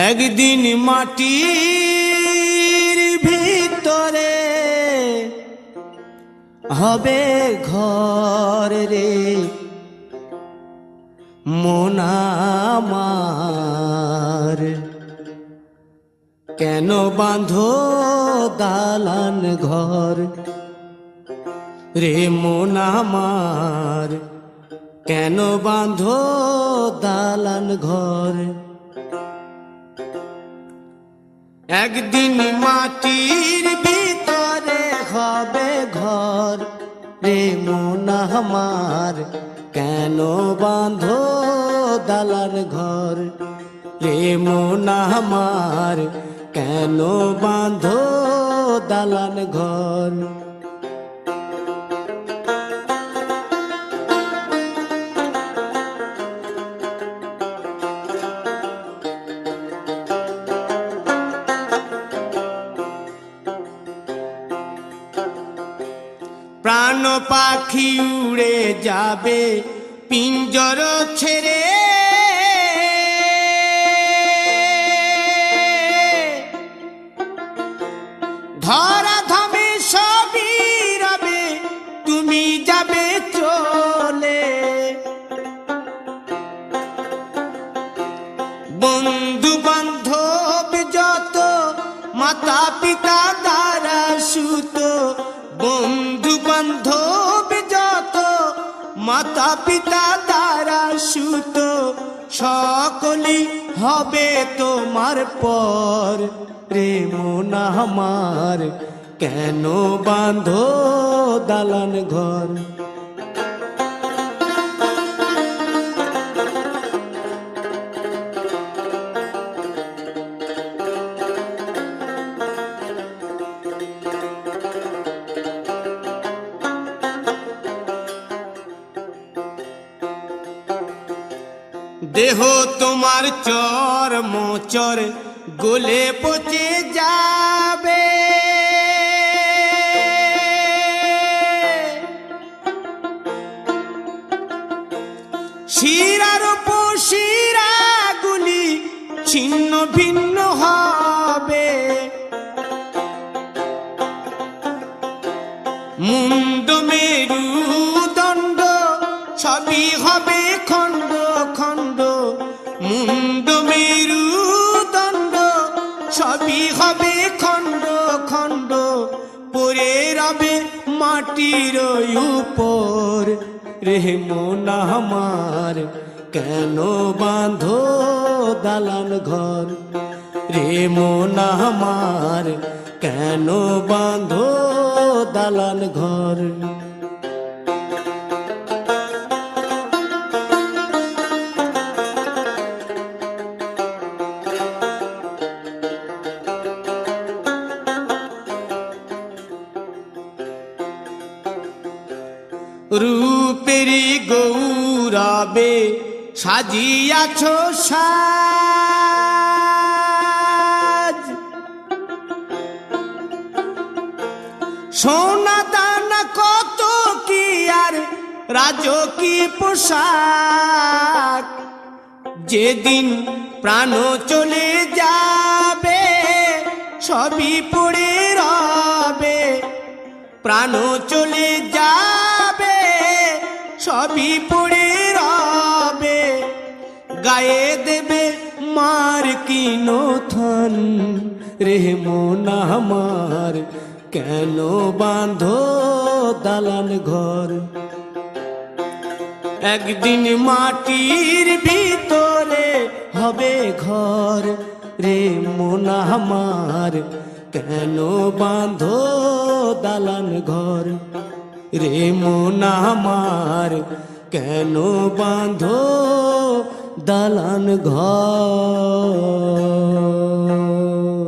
একদিন মাটির ভিতরে হবে ঘর রে মন আমার, কেন বাঁধো দালান ঘর রে মন আমার, কেন বাঁধো দালান ঘর। একদিন মাটির ভিতরে হবে ঘর রে মন আমার, কেন বাঁধো দালান ঘর রে মন আমার, কেন বাঁধো দালান ঘর। প্রাণ পাখি উড়ে যাবে পিঞ্জর ছেড়ে, ধরা ধামে সবই রবে তুমি যাবে চলে। বন্ধু বান্ধব যত মাতা পিতা দ্বারা সুত, বন্ধু বান্ধব যত মাতা পিতা দ্বারা সুত, সকলই হবে তোমার পর রে মন আমার, কেন বাঁধো দালান ঘর। দেহ তোমার চর মোচর গলে পচে যাবে, শিরার উপশিরা গুলি ছিন্ন ভিন্ন হবে, মুন্ড মেরুদণ্ড সবই হবে খণ্ড খণ্ড, মুন্ড মেরুদণ্ড সবই হবে খণ্ড খণ্ড, পড়ে রবে মাটির উপর রে মন আমার, কেন বাঁধো দালান ঘর রে মন আমার, কেন বাঁধো দালান ঘর। রূপেরি গৌরবে সাজিয়াছ সাজ, সোনা দানা কত কি আর রাজকীয় পোশাক, যেদিন প্রাণ চলে যাবে সবই পড়ে রবে, প্রাণ চলে যাবে সবই পড়ে রবে, গায়ে দেবে মার কিনো থন রে মন আমার, কেন বাঁধো দালান ঘর। একদিন মাটির ভিতরে হবে ঘর রে মন আমার, কেন বাঁধো দালান ঘর রে মন আমার, কেন বাঁধো দালান ঘর।